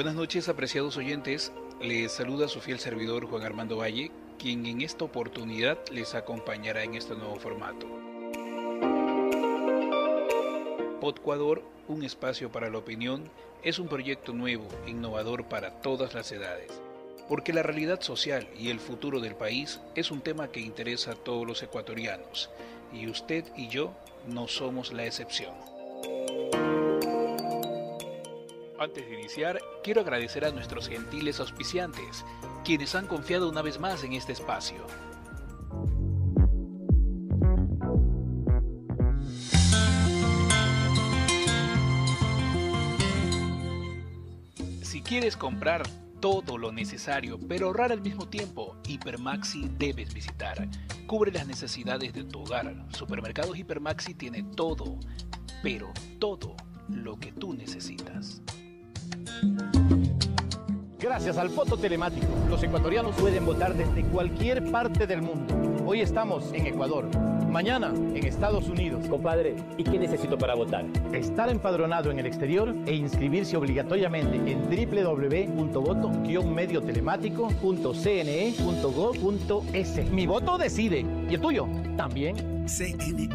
Buenas noches, apreciados oyentes. Les saluda su fiel servidor Juan Armando Valle, quien en esta oportunidad les acompañará en este nuevo formato. Podcuador, un espacio para la opinión, es un proyecto nuevo, innovador para todas las edades, porque la realidad social y el futuro del país es un tema que interesa a todos los ecuatorianos, y usted y yo no somos la excepción. Antes de iniciar, quiero agradecer a nuestros gentiles auspiciantes, quienes han confiado una vez más en este espacio. Si quieres comprar todo lo necesario, pero ahorrar al mismo tiempo, Hipermaxi debes visitar. Cubre las necesidades de tu hogar. Supermercados Hipermaxi tiene todo, pero todo lo que tú necesitas. Gracias al voto telemático, los ecuatorianos pueden votar desde cualquier parte del mundo. Hoy estamos en Ecuador, mañana en Estados Unidos. Compadre, ¿y qué necesito para votar? Estar empadronado en el exterior e inscribirse obligatoriamente en www.voto-telemático.cne.gov.es. Mi voto decide. ¿Y el tuyo? También. CNE.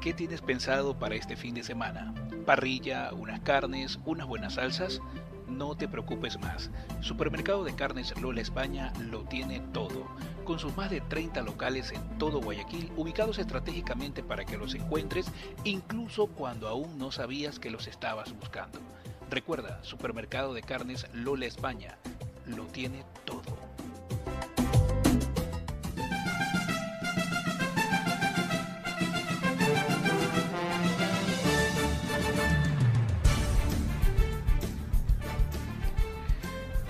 ¿Qué tienes pensado para este fin de semana? ¿Parrilla, unas carnes, unas buenas salsas? No te preocupes más. Supermercado de Carnes Lola España lo tiene todo, con sus más de 30 locales en todo Guayaquil, ubicados estratégicamente para que los encuentres, incluso cuando aún no sabías que los estabas buscando. Recuerda, Supermercado de Carnes Lola España lo tiene todo.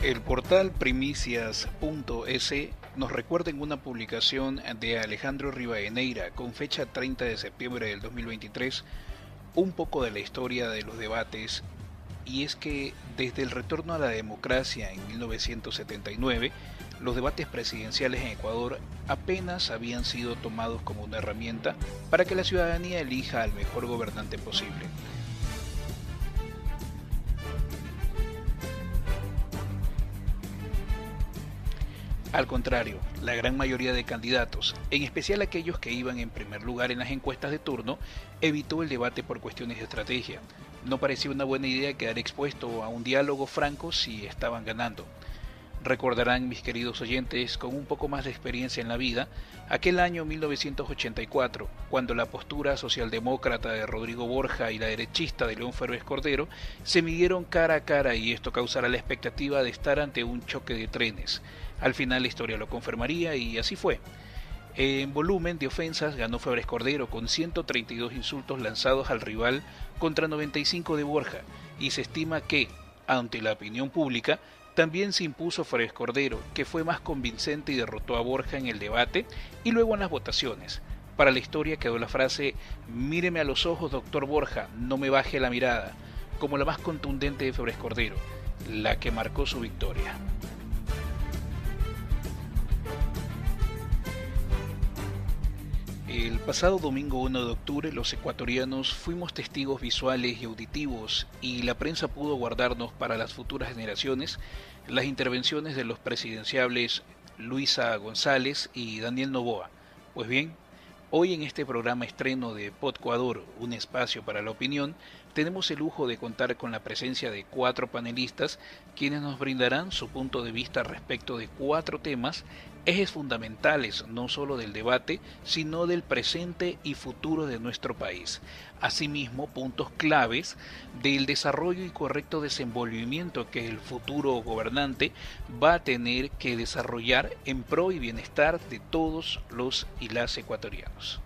El portal primicias.es nos recuerda en una publicación de Alejandro Rivadeneira con fecha 30 de septiembre del 2023 un poco de la historia de los debates, y es que desde el retorno a la democracia en 1979, los debates presidenciales en Ecuador apenas habían sido tomados como una herramienta para que la ciudadanía elija al mejor gobernante posible. Al contrario, la gran mayoría de candidatos, en especial aquellos que iban en primer lugar en las encuestas de turno, evitó el debate por cuestiones de estrategia. No parecía una buena idea quedar expuesto a un diálogo franco si estaban ganando. Recordarán, mis queridos oyentes, con un poco más de experiencia en la vida, aquel año 1984, cuando la postura socialdemócrata de Rodrigo Borja y la derechista de León Febres Cordero se midieron cara a cara, y esto causará la expectativa de estar ante un choque de trenes. Al final la historia lo confirmaría y así fue. En volumen de ofensas ganó Febres Cordero con 132 insultos lanzados al rival contra 95 de Borja, y se estima que, ante la opinión pública, también se impuso Febres Cordero, que fue más convincente y derrotó a Borja en el debate y luego en las votaciones. Para la historia quedó la frase "Míreme a los ojos, doctor Borja, no me baje la mirada", como la más contundente de Febres Cordero, la que marcó su victoria. El pasado domingo 1 de octubre los ecuatorianos fuimos testigos visuales y auditivos, y la prensa pudo guardarnos para las futuras generaciones las intervenciones de los presidenciables Luisa González y Daniel Noboa. Pues bien, hoy en este programa estreno de Podcuador, un espacio para la opinión, tenemos el lujo de contar con la presencia de 4 panelistas quienes nos brindarán su punto de vista respecto de 4 temas, ejes fundamentales no solo del debate, sino del presente y futuro de nuestro país. Asimismo, puntos claves del desarrollo y correcto desenvolvimiento que el futuro gobernante va a tener que desarrollar en pro y bienestar de todos los y las ecuatorianos.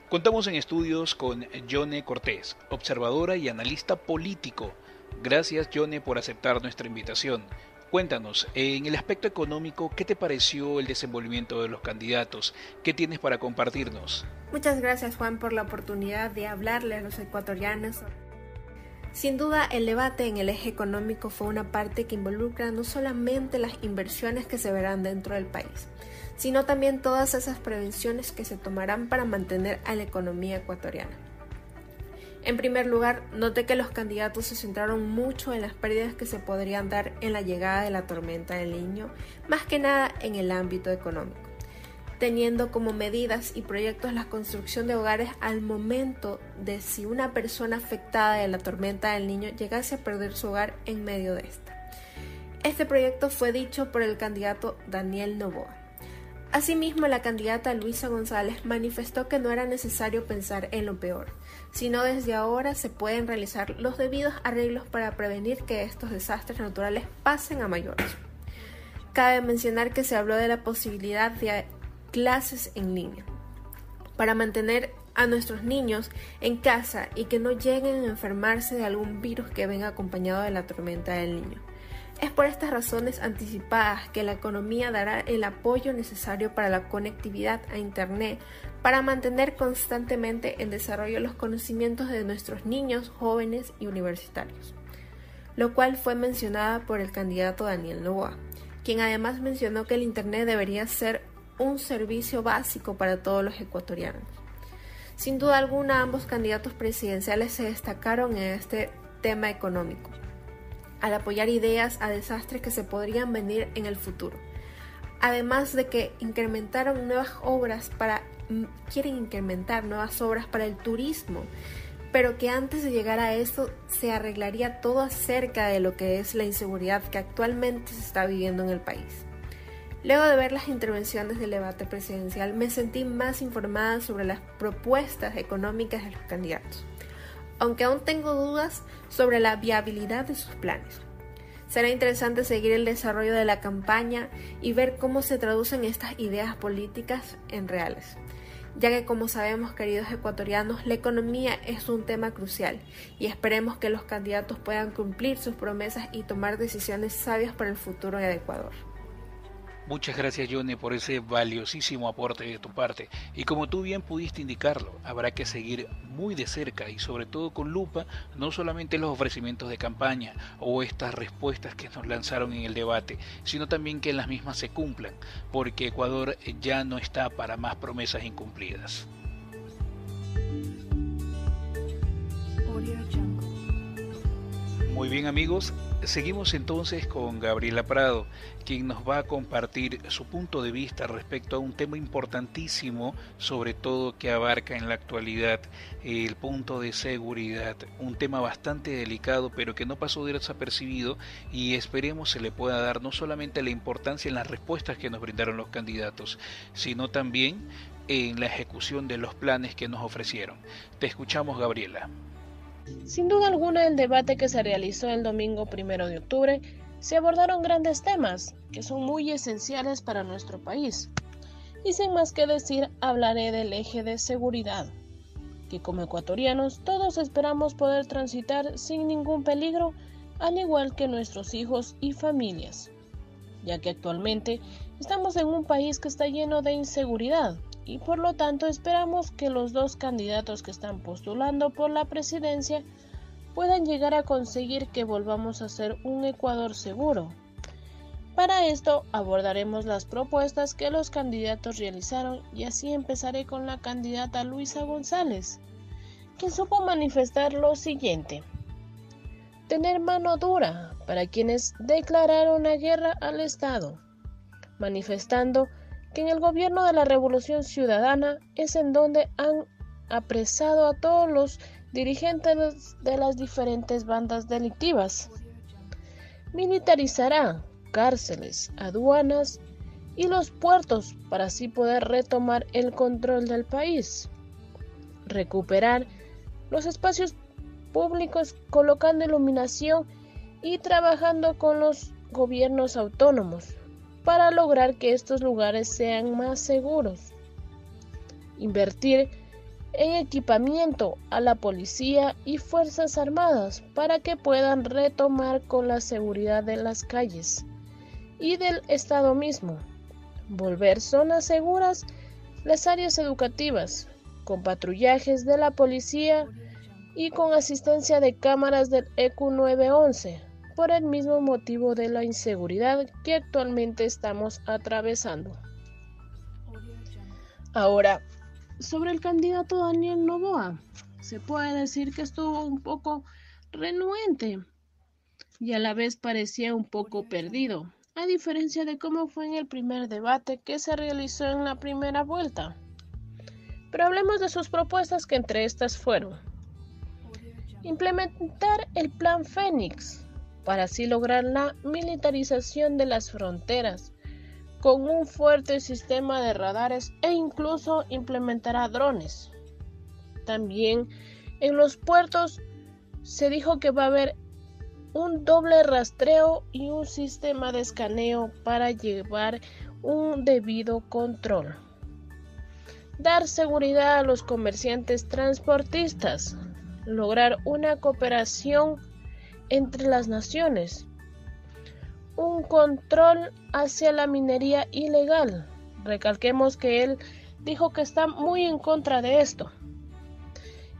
Contamos en estudios con Yone Cortés, observadora y analista político. Gracias, Yone, por aceptar nuestra invitación. Cuéntanos, en el aspecto económico, ¿qué te pareció el desenvolvimiento de los candidatos? ¿Qué tienes para compartirnos? Muchas gracias, Juan, por la oportunidad de hablarle a los ecuatorianos. Sin duda, el debate en el eje económico fue una parte que involucra no solamente las inversiones que se verán dentro del país, sino también todas esas prevenciones que se tomarán para mantener a la economía ecuatoriana. En primer lugar, noté que los candidatos se centraron mucho en las pérdidas que se podrían dar en la llegada de la tormenta del Niño, más que nada en el ámbito económico, teniendo como medidas y proyectos la construcción de hogares al momento de si una persona afectada de la tormenta del Niño llegase a perder su hogar en medio de esta. Este proyecto fue dicho por el candidato Daniel Noboa. Asimismo, la candidata Luisa González manifestó que no era necesario pensar en lo peor, sino desde ahora se pueden realizar los debidos arreglos para prevenir que estos desastres naturales pasen a mayores. Cabe mencionar que se habló de la posibilidad de clases en línea para mantener a nuestros niños en casa y que no lleguen a enfermarse de algún virus que venga acompañado de la tormenta del Niño. Es por estas razones anticipadas que la economía dará el apoyo necesario para la conectividad a Internet para mantener constantemente en desarrollo los conocimientos de nuestros niños, jóvenes y universitarios, lo cual fue mencionada por el candidato Daniel Noboa, quien además mencionó que el Internet debería ser un servicio básico para todos los ecuatorianos. Sin duda alguna, ambos candidatos presidenciales se destacaron en este tema económico, al apoyar ideas a desastres que se podrían venir en el futuro. Además de que quieren incrementar nuevas obras para el turismo, pero que antes de llegar a eso se arreglaría todo acerca de lo que es la inseguridad que actualmente se está viviendo en el país. Luego de ver las intervenciones del debate presidencial, me sentí más informada sobre las propuestas económicas de los candidatos, aunque aún tengo dudas sobre la viabilidad de sus planes. Será interesante seguir el desarrollo de la campaña y ver cómo se traducen estas ideas políticas en reales, ya que como sabemos, queridos ecuatorianos, la economía es un tema crucial y esperemos que los candidatos puedan cumplir sus promesas y tomar decisiones sabias para el futuro de Ecuador. Muchas gracias, Yone, por ese valiosísimo aporte de tu parte. Y como tú bien pudiste indicarlo, habrá que seguir muy de cerca y sobre todo con lupa, no solamente los ofrecimientos de campaña o estas respuestas que nos lanzaron en el debate, sino también que las mismas se cumplan, porque Ecuador ya no está para más promesas incumplidas. Muy bien, amigos, seguimos entonces con Gabriela Prado, quien nos va a compartir su punto de vista respecto a un tema importantísimo, sobre todo que abarca en la actualidad el punto de seguridad, un tema bastante delicado pero que no pasó desapercibido y esperemos se le pueda dar no solamente la importancia en las respuestas que nos brindaron los candidatos, sino también en la ejecución de los planes que nos ofrecieron. Te escuchamos, Gabriela. Sin duda alguna, el debate que se realizó el domingo 1 de octubre se abordaron grandes temas que son muy esenciales para nuestro país. Y sin más que decir, hablaré del eje de seguridad, que como ecuatorianos todos esperamos poder transitar sin ningún peligro, al igual que nuestros hijos y familias, ya que actualmente estamos en un país que está lleno de inseguridad. Y por lo tanto esperamos que los dos candidatos que están postulando por la presidencia puedan llegar a conseguir que volvamos a ser un Ecuador seguro. Para esto abordaremos las propuestas que los candidatos realizaron y así empezaré con la candidata Luisa González, quien supo manifestar lo siguiente: tener mano dura para quienes declararon la guerra al Estado, manifestando que en el gobierno de la Revolución Ciudadana es en donde han apresado a todos los dirigentes de las diferentes bandas delictivas. Militarizará cárceles, aduanas y los puertos para así poder retomar el control del país. Recuperar los espacios públicos colocando iluminación y trabajando con los gobiernos autónomos para lograr que estos lugares sean más seguros. Invertir en equipamiento a la policía y fuerzas armadas para que puedan retomar con la seguridad de las calles y del Estado mismo. Volver zonas seguras las áreas educativas, con patrullajes de la policía y con asistencia de cámaras del ECU 911. Por el mismo motivo de la inseguridad que actualmente estamos atravesando. Ahora, sobre el candidato Daniel Noboa, se puede decir que estuvo un poco renuente y a la vez parecía un poco perdido, a diferencia de cómo fue en el primer debate que se realizó en la primera vuelta. Pero hablemos de sus propuestas, que entre estas fueron: implementar el Plan Fénix, para así lograr la militarización de las fronteras, con un fuerte sistema de radares e incluso implementará drones. También en los puertos se dijo que va a haber un doble rastreo y un sistema de escaneo para llevar un debido control. Dar seguridad a los comerciantes transportistas, lograr una cooperación entre las naciones, un control hacia la minería ilegal. Recalquemos que él dijo que está muy en contra de esto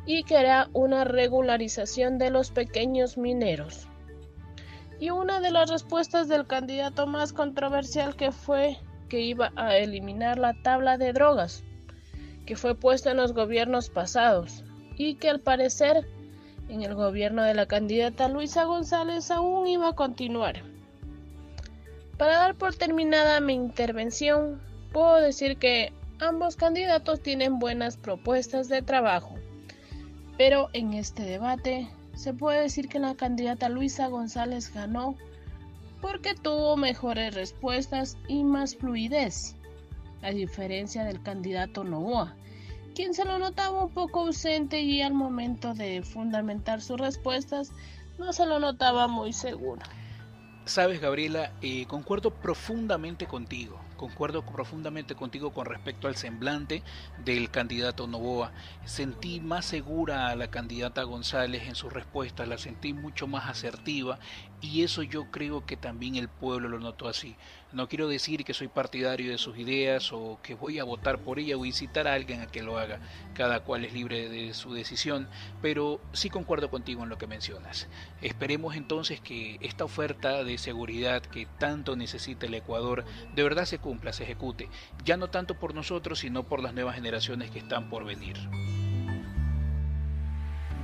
y que hará una regularización de los pequeños mineros. Y una de las respuestas del candidato más controversial que fue que iba a eliminar la tabla de drogas, que fue puesta en los gobiernos pasados y que al parecer en el gobierno de la candidata Luisa González aún iba a continuar. Para dar por terminada mi intervención, puedo decir que ambos candidatos tienen buenas propuestas de trabajo, pero en este debate se puede decir que la candidata Luisa González ganó porque tuvo mejores respuestas y más fluidez, a diferencia del candidato Noboa, quien se lo notaba un poco ausente y al momento de fundamentar sus respuestas no se lo notaba muy seguro. Sabes, Gabriela, concuerdo profundamente contigo con respecto al semblante del candidato Noboa. Sentí más segura a la candidata González en sus respuestas, la sentí mucho más asertiva y eso yo creo que también el pueblo lo notó así. No quiero decir que soy partidario de sus ideas o que voy a votar por ella o incitar a alguien a que lo haga, cada cual es libre de su decisión, pero sí concuerdo contigo en lo que mencionas. Esperemos entonces que esta oferta de seguridad que tanto necesita el Ecuador de verdad se cumpla, se ejecute, ya no tanto por nosotros sino por las nuevas generaciones que están por venir.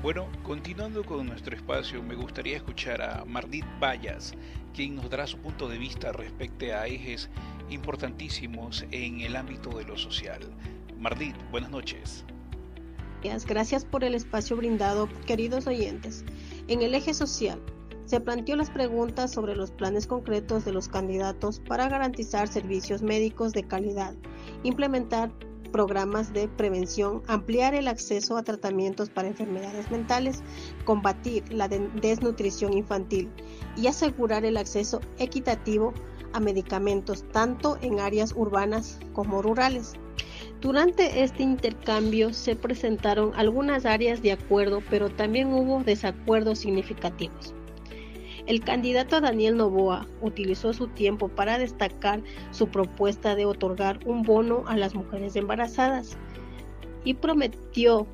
Bueno, continuando con nuestro espacio, me gustaría escuchar a Mardit Bayas, quien nos dará su punto de vista respecto a ejes importantísimos en el ámbito de lo social. Mardit, buenas noches. Gracias por el espacio brindado, queridos oyentes. En el eje social, se planteó las preguntas sobre los planes concretos de los candidatos para garantizar servicios médicos de calidad, implementar programas de prevención, ampliar el acceso a tratamientos para enfermedades mentales, combatir la desnutrición infantil y asegurar el acceso equitativo a medicamentos tanto en áreas urbanas como rurales. Durante este intercambio se presentaron algunas áreas de acuerdo, pero también hubo desacuerdos significativos. El candidato Daniel Noboa utilizó su tiempo para destacar su propuesta de otorgar un bono a las mujeres embarazadas y prometió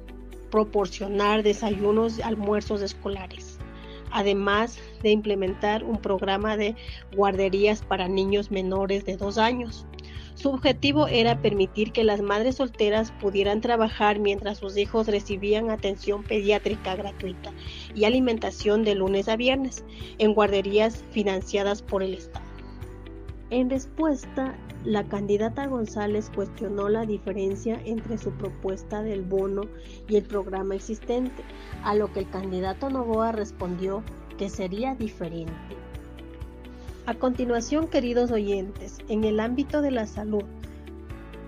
proporcionar desayunos y almuerzos escolares, además de implementar un programa de guarderías para niños menores de 2 años. Su objetivo era permitir que las madres solteras pudieran trabajar mientras sus hijos recibían atención pediátrica gratuita y alimentación de lunes a viernes en guarderías financiadas por el Estado. En respuesta, la candidata González cuestionó la diferencia entre su propuesta del bono y el programa existente, a lo que el candidato Noboa respondió que sería diferente. A continuación, queridos oyentes, en el ámbito de la salud,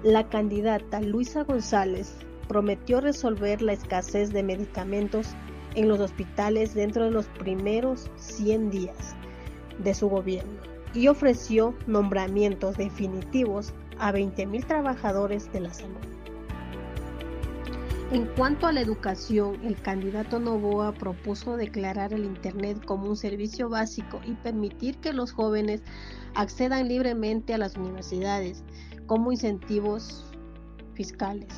la candidata Luisa González prometió resolver la escasez de medicamentos en los hospitales dentro de los primeros 100 días de su gobierno y ofreció nombramientos definitivos a 20,000 trabajadores de la salud. En cuanto a la educación, el candidato Noboa propuso declarar el Internet como un servicio básico y permitir que los jóvenes accedan libremente a las universidades como incentivos fiscales.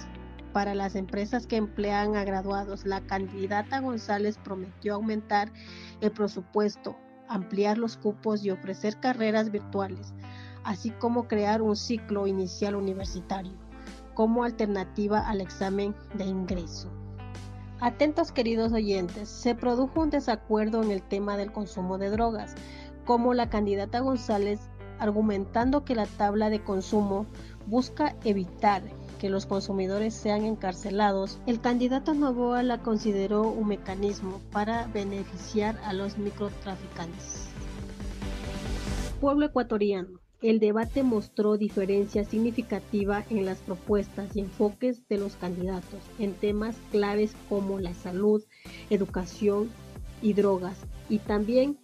Para las empresas que emplean a graduados, la candidata González prometió aumentar el presupuesto, ampliar los cupos y ofrecer carreras virtuales, así como crear un ciclo inicial universitario. como alternativa al examen de ingreso. Atentos, queridos oyentes, se produjo un desacuerdo en el tema del consumo de drogas, como la candidata González argumentando que la tabla de consumo busca evitar que los consumidores sean encarcelados. El candidato Noboa la consideró un mecanismo para beneficiar a los microtraficantes. Pueblo ecuatoriano. El debate mostró diferencia significativa en las propuestas y enfoques de los candidatos en temas claves como la salud, educación y drogas, y también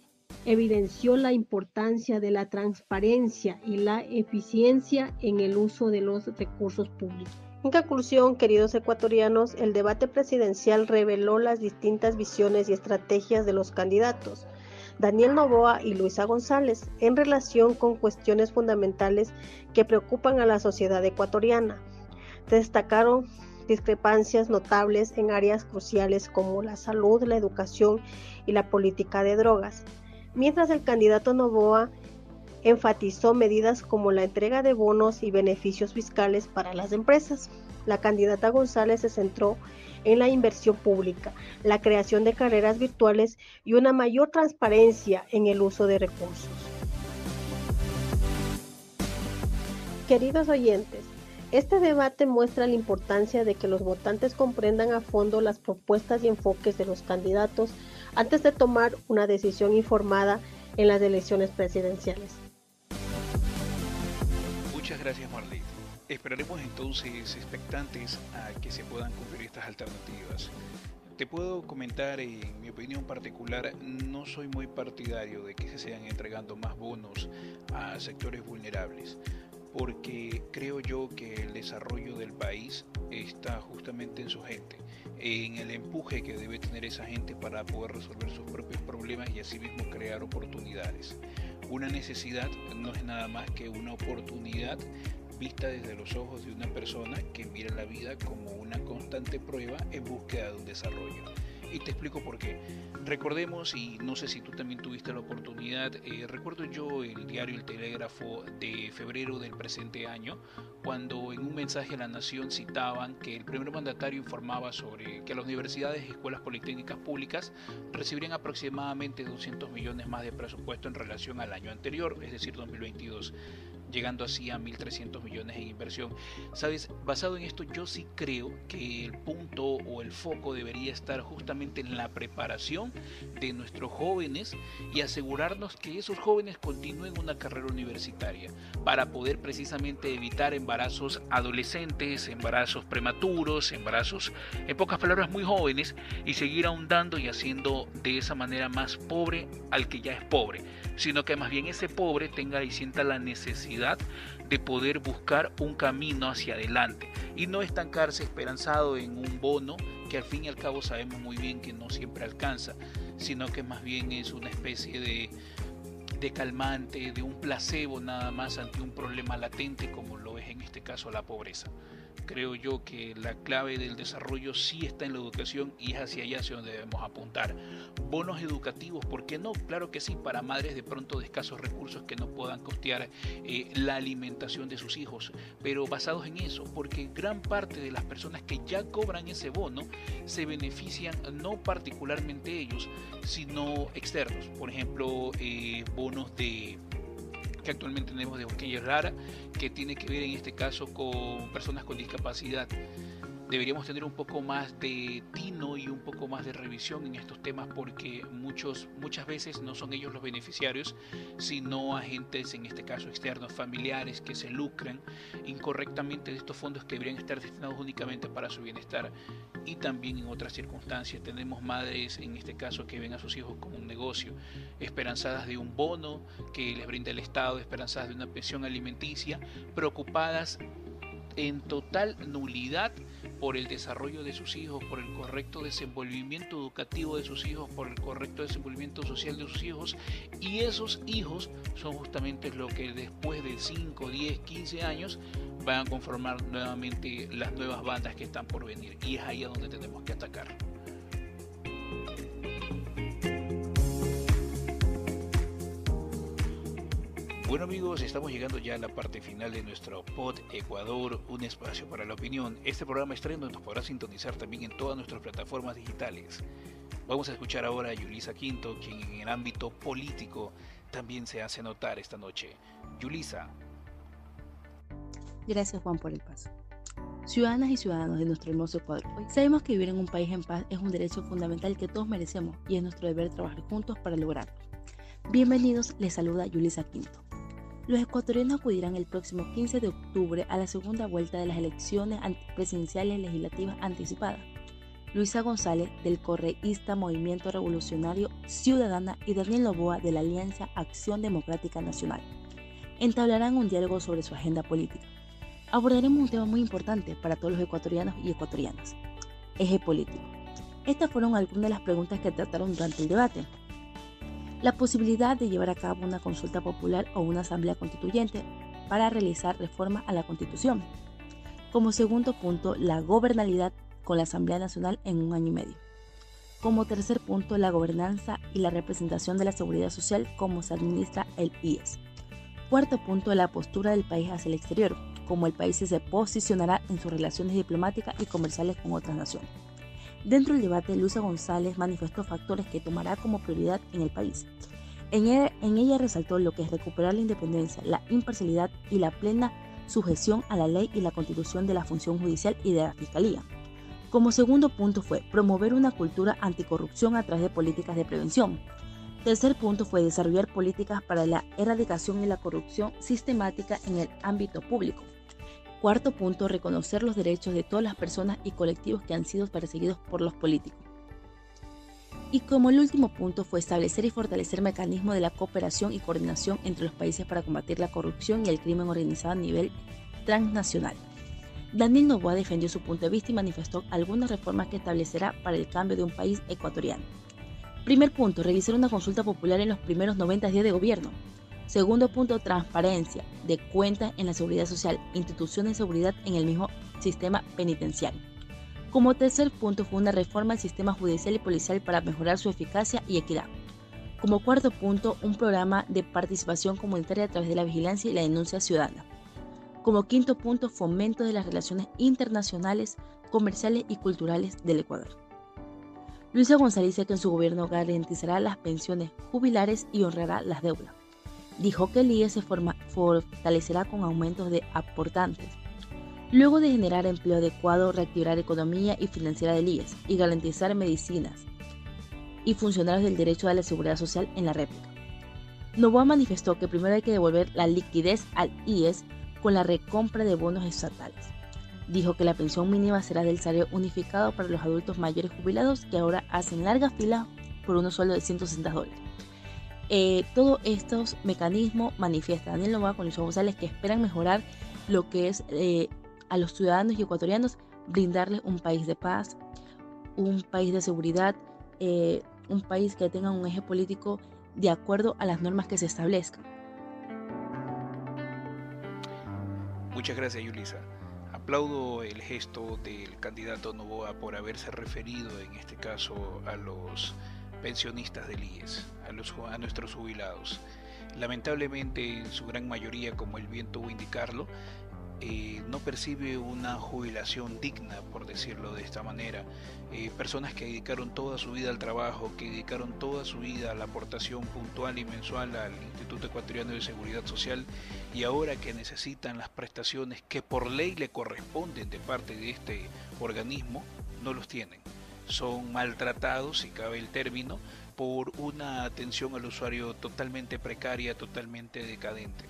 evidenció la importancia de la transparencia y la eficiencia en el uso de los recursos públicos. En conclusión, queridos ecuatorianos, el debate presidencial reveló las distintas visiones y estrategias de los candidatos Daniel Noboa y Luisa González en relación con cuestiones fundamentales que preocupan a la sociedad ecuatoriana. Destacaron discrepancias notables en áreas cruciales como la salud, la educación y la política de drogas, mientras el candidato Noboa enfatizó medidas como la entrega de bonos y beneficios fiscales para las empresas. La candidata González se centró en la inversión pública, la creación de carreras virtuales y una mayor transparencia en el uso de recursos. Queridos oyentes, este debate muestra la importancia de que los votantes comprendan a fondo las propuestas y enfoques de los candidatos antes de tomar una decisión informada en las elecciones presidenciales. Muchas gracias, Marlene. Esperaremos entonces expectantes a que se puedan cumplir estas alternativas. Te puedo comentar, en mi opinión particular, no soy muy partidario de que se sigan entregando más bonos a sectores vulnerables, porque creo yo que el desarrollo del país está justamente en su gente, en el empuje que debe tener esa gente para poder resolver sus propios problemas y asimismo crear oportunidades. Una necesidad no es nada más que una oportunidad vista desde los ojos de una persona que mira la vida como una constante prueba en búsqueda de un desarrollo. Y te explico por qué. Recordemos, y no sé si tú también tuviste la oportunidad, recuerdo yo el diario El Telégrafo de febrero del presente año, cuando en un mensaje a la Nación citaban que el primer mandatario informaba sobre que las universidades y escuelas politécnicas públicas recibirían aproximadamente 200 millones más de presupuesto en relación al año anterior, es decir, 2022. Llegando así a 1.300 millones en inversión. ¿Sabes? Basado en esto, yo sí creo que el punto o el foco debería estar justamente en la preparación de nuestros jóvenes y asegurarnos que esos jóvenes continúen una carrera universitaria para poder precisamente evitar embarazos adolescentes, embarazos prematuros, embarazos, en pocas palabras, muy jóvenes, y seguir ahondando y haciendo de esa manera más pobre al que ya es pobre, sino que más bien ese pobre tenga y sienta la necesidad de poder buscar un camino hacia adelante y no estancarse esperanzado en un bono que al fin y al cabo sabemos muy bien que no siempre alcanza, sino que más bien es una especie de calmante, de un placebo nada más ante un problema latente como lo es en este caso la pobreza. Creo yo que la clave del desarrollo sí está en la educación y es hacia allá hacia donde debemos apuntar. Bonos educativos, ¿por qué no? Claro que sí, para madres de pronto de escasos recursos que no puedan costear la alimentación de sus hijos, pero basados en eso, porque gran parte de las personas que ya cobran ese bono se benefician no particularmente ellos, sino externos. Por ejemplo, bonos que actualmente tenemos de Bosquilla Rara, que tiene que ver en este caso con personas con discapacidad. Deberíamos tener un poco más de tino y un poco más de revisión en estos temas porque muchas veces no son ellos los beneficiarios, sino agentes, en este caso externos, familiares, que se lucran incorrectamente de estos fondos que deberían estar destinados únicamente para su bienestar. Y también en otras circunstancias tenemos madres, en este caso, que ven a sus hijos como un negocio, esperanzadas de un bono que les brinda el Estado, esperanzadas de una pensión alimenticia, preocupadas en total nulidad por el desarrollo de sus hijos, por el correcto desenvolvimiento educativo de sus hijos, por el correcto desenvolvimiento social de sus hijos, y esos hijos son justamente lo que después de 5, 10, 15 años van a conformar nuevamente las nuevas bandas que están por venir, y es ahí a donde tenemos que atacar. Bueno amigos, estamos llegando ya a la parte final de nuestro Pod Ecuador, un espacio para la opinión. Este programa estreno nos podrá sintonizar también en todas nuestras plataformas digitales. Vamos a escuchar ahora a Yulisa Quinto, quien en el ámbito político también se hace notar esta noche. Yulisa. Gracias Juan por el paso. Ciudadanas y ciudadanos de nuestro hermoso Ecuador, hoy sabemos que vivir en un país en paz es un derecho fundamental que todos merecemos y es nuestro deber trabajar juntos para lograrlo. Bienvenidos, les saluda Yulisa Quinto. Los ecuatorianos acudirán el próximo 15 de octubre a la segunda vuelta de las elecciones presidenciales legislativas anticipadas. Luisa González, del correísta Movimiento Revolucionario Ciudadana, y Daniel Noboa, de la Alianza Acción Democrática Nacional, entablarán un diálogo sobre su agenda política. Abordaremos un tema muy importante para todos los ecuatorianos y ecuatorianas: eje político. Estas fueron algunas de las preguntas que trataron durante el debate. La posibilidad de llevar a cabo una consulta popular o una asamblea constituyente para realizar reformas a la Constitución. Como segundo punto, la gobernabilidad con la Asamblea Nacional en 1 año y medio. Como tercer punto, la gobernanza y la representación de la seguridad social como se administra el IES. Cuarto punto, la postura del país hacia el exterior, cómo el país se posicionará en sus relaciones diplomáticas y comerciales con otras naciones. Dentro del debate, Luisa González manifestó factores que tomará como prioridad en el país. En ella resaltó lo que es recuperar la independencia, la imparcialidad y la plena sujeción a la ley y la constitución de la función judicial y de la fiscalía. Como segundo punto fue promover una cultura anticorrupción a través de políticas de prevención. Tercer punto fue desarrollar políticas para la erradicación de la corrupción sistemática en el ámbito público. Cuarto punto, reconocer los derechos de todas las personas y colectivos que han sido perseguidos por los políticos. Y como el último punto fue establecer y fortalecer mecanismos de la cooperación y coordinación entre los países para combatir la corrupción y el crimen organizado a nivel transnacional. Daniel Noboa defendió su punto de vista y manifestó algunas reformas que establecerá para el cambio de un país ecuatoriano. Primer punto, realizar una consulta popular en los primeros 90 días de gobierno. Segundo punto, transparencia de cuentas en la seguridad social, instituciones de seguridad en el mismo sistema penitenciario. Como tercer punto fue una reforma al sistema judicial y policial para mejorar su eficacia y equidad. Como cuarto punto, un programa de participación comunitaria a través de la vigilancia y la denuncia ciudadana. Como quinto punto, fomento de las relaciones internacionales, comerciales y culturales del Ecuador. Luisa González dice que en su gobierno garantizará las pensiones jubilares y honrará las deudas. Dijo que el IES se fortalecerá con aumentos de aportantes. Luego de generar empleo adecuado, reactivar economía y financiera del IES y garantizar medicinas y funcionarios del derecho a la seguridad social en la réplica. Noboa manifestó que primero hay que devolver la liquidez al IES con la recompra de bonos estatales. Dijo que la pensión mínima será del salario unificado para los adultos mayores jubilados que ahora hacen larga fila por un sueldo de $160. Todos estos mecanismos manifiesta Daniel Noboa con Luisa González, que esperan mejorar lo que es a los ciudadanos y ecuatorianos, brindarles un país de paz, un país de seguridad, un país que tenga un eje político de acuerdo a las normas que se establezcan. Muchas gracias, Yulisa. Aplaudo el gesto del candidato Noboa por haberse referido en este caso a los pensionistas del IES, a nuestros jubilados. Lamentablemente, en su gran mayoría, como él bien tuvo indicarlo, no percibe una jubilación digna, por decirlo de esta manera. Personas que dedicaron toda su vida al trabajo, que dedicaron toda su vida a la aportación puntual y mensual al Instituto Ecuatoriano de Seguridad Social, y ahora que necesitan las prestaciones que por ley le corresponden de parte de este organismo, no los tienen. Son maltratados, si cabe el término, por una atención al usuario totalmente precaria, totalmente decadente.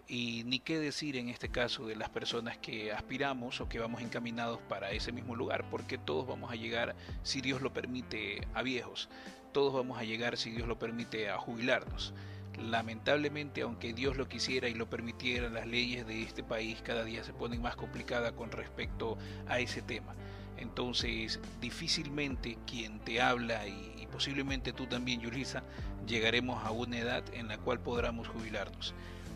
Y ni qué decir en este caso de las personas que aspiramos o que vamos encaminados para ese mismo lugar, porque todos vamos a llegar, si Dios lo permite, a viejos. Todos vamos a llegar, si Dios lo permite, a jubilarnos. Lamentablemente, aunque Dios lo quisiera y lo permitiera, las leyes de este país cada día se ponen más complicadas con respecto a ese tema. Entonces, difícilmente quien te habla y posiblemente tú también, Yulisa, llegaremos a una edad en la cual podamos jubilarnos.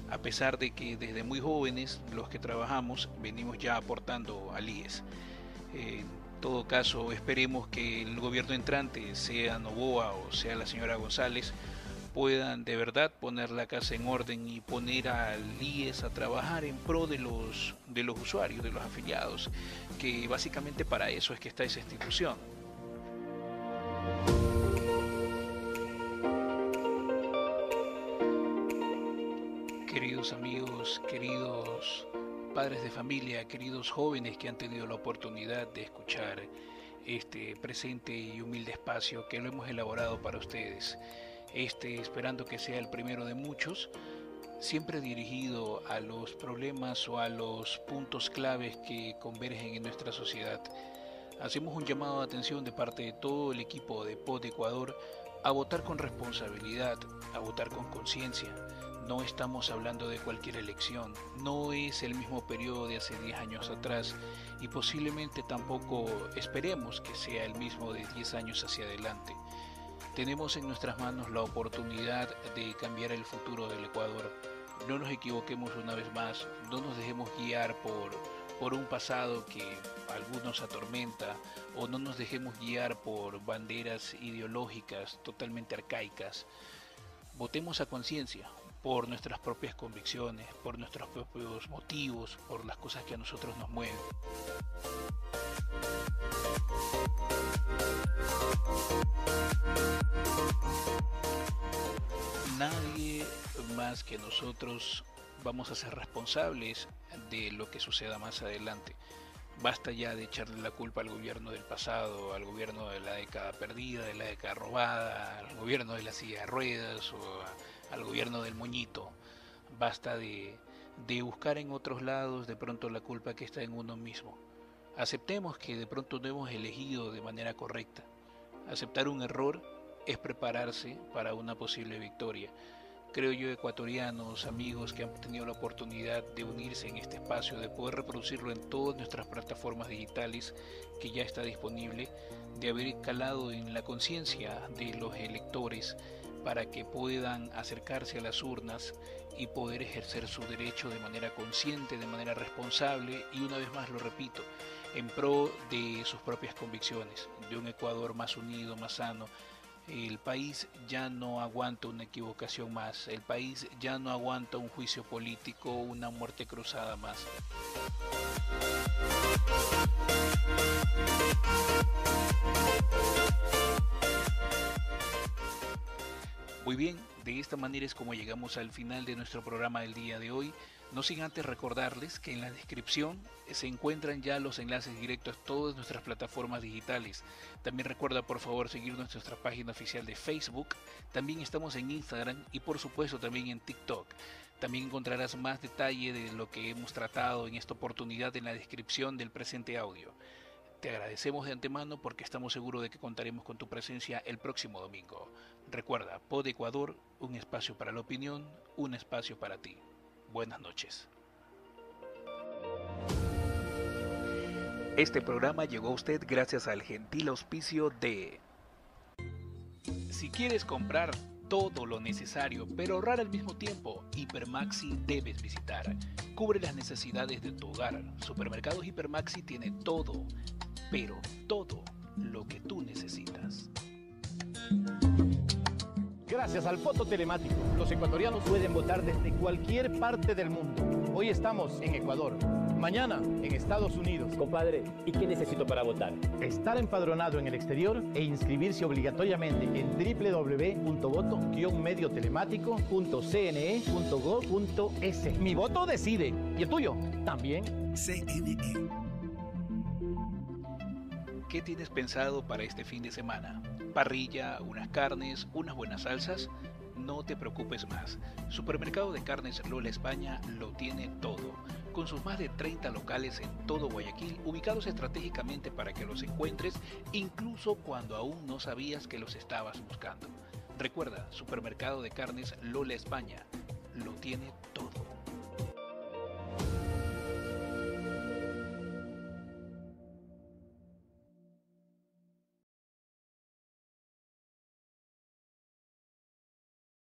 A pesar de que desde muy jóvenes los que trabajamos venimos ya aportando al IES. En todo caso, esperemos que el gobierno entrante, sea Noboa o sea la señora González, puedan de verdad poner la casa en orden y poner al IES a trabajar en pro de los usuarios, de los afiliados, que básicamente para eso es que está esa institución. Queridos amigos, queridos padres de familia, queridos jóvenes que han tenido la oportunidad de escuchar este presente y humilde espacio que lo hemos elaborado para ustedes, esperando que sea el primero de muchos, siempre dirigido a los problemas o a los puntos claves que convergen en nuestra sociedad. Hacemos un llamado de atención de parte de todo el equipo de POD Ecuador a votar con responsabilidad, a votar con conciencia. No estamos hablando de cualquier elección, no es el mismo periodo de hace 10 años atrás y posiblemente tampoco esperemos que sea el mismo de 10 años hacia adelante. Tenemos en nuestras manos la oportunidad de cambiar el futuro del Ecuador. No nos equivoquemos una vez más, no nos dejemos guiar por un pasado que a algunos atormenta, o no nos dejemos guiar por banderas ideológicas totalmente arcaicas. Votemos a conciencia, por nuestras propias convicciones, por nuestros propios motivos, por las cosas que a nosotros nos mueven. Nadie más que nosotros vamos a ser responsables de lo que suceda más adelante. Basta ya de echarle la culpa al gobierno del pasado, al gobierno de la década perdida, de la década robada, al gobierno de la silla de ruedas o al gobierno del moñito. Basta de buscar en otros lados de pronto la culpa que está en uno mismo. Aceptemos que de pronto no hemos elegido de manera correcta. Aceptar un error es prepararse para una posible victoria. Creo yo, ecuatorianos, amigos que han tenido la oportunidad de unirse en este espacio, de poder reproducirlo en todas nuestras plataformas digitales que ya está disponible, de haber calado en la conciencia de los electores para que puedan acercarse a las urnas y poder ejercer su derecho de manera consciente, de manera responsable y, una vez más lo repito, en pro de sus propias convicciones, de un Ecuador más unido, más sano. El país ya no aguanta una equivocación más, el país ya no aguanta un juicio político, una muerte cruzada más. Muy bien, de esta manera es como llegamos al final de nuestro programa del día de hoy. No sin antes recordarles que en la descripción se encuentran ya los enlaces directos a todas nuestras plataformas digitales. También recuerda por favor seguirnos en nuestra página oficial de Facebook. También estamos en Instagram y por supuesto también en TikTok. También encontrarás más detalle de lo que hemos tratado en esta oportunidad en la descripción del presente audio. Te agradecemos de antemano porque estamos seguros de que contaremos con tu presencia el próximo domingo. Recuerda, POD Ecuador, un espacio para la opinión, un espacio para ti. Buenas noches. Este programa llegó a usted gracias al gentil auspicio de... Si quieres comprar todo lo necesario, pero ahorrar al mismo tiempo, Hipermaxi debes visitar. Cubre las necesidades de tu hogar. Supermercados Hipermaxi tiene todo, pero todo lo que tú necesitas. Gracias al voto telemático, los ecuatorianos pueden votar desde cualquier parte del mundo. Hoy estamos en Ecuador, mañana en Estados Unidos. Compadre, ¿y qué necesito para votar? Estar empadronado en el exterior e inscribirse obligatoriamente en www.voto-mediotelemático.cne.gov.es. Mi voto decide. ¿Y el tuyo? También. CNE. ¿Qué tienes pensado para este fin de semana? ¿Parrilla, unas carnes, unas buenas salsas? No te preocupes más. Supermercado de Carnes Lola España lo tiene todo. Con sus más de 30 locales en todo Guayaquil, ubicados estratégicamente para que los encuentres, incluso cuando aún no sabías que los estabas buscando. Recuerda, Supermercado de Carnes Lola España lo tiene todo.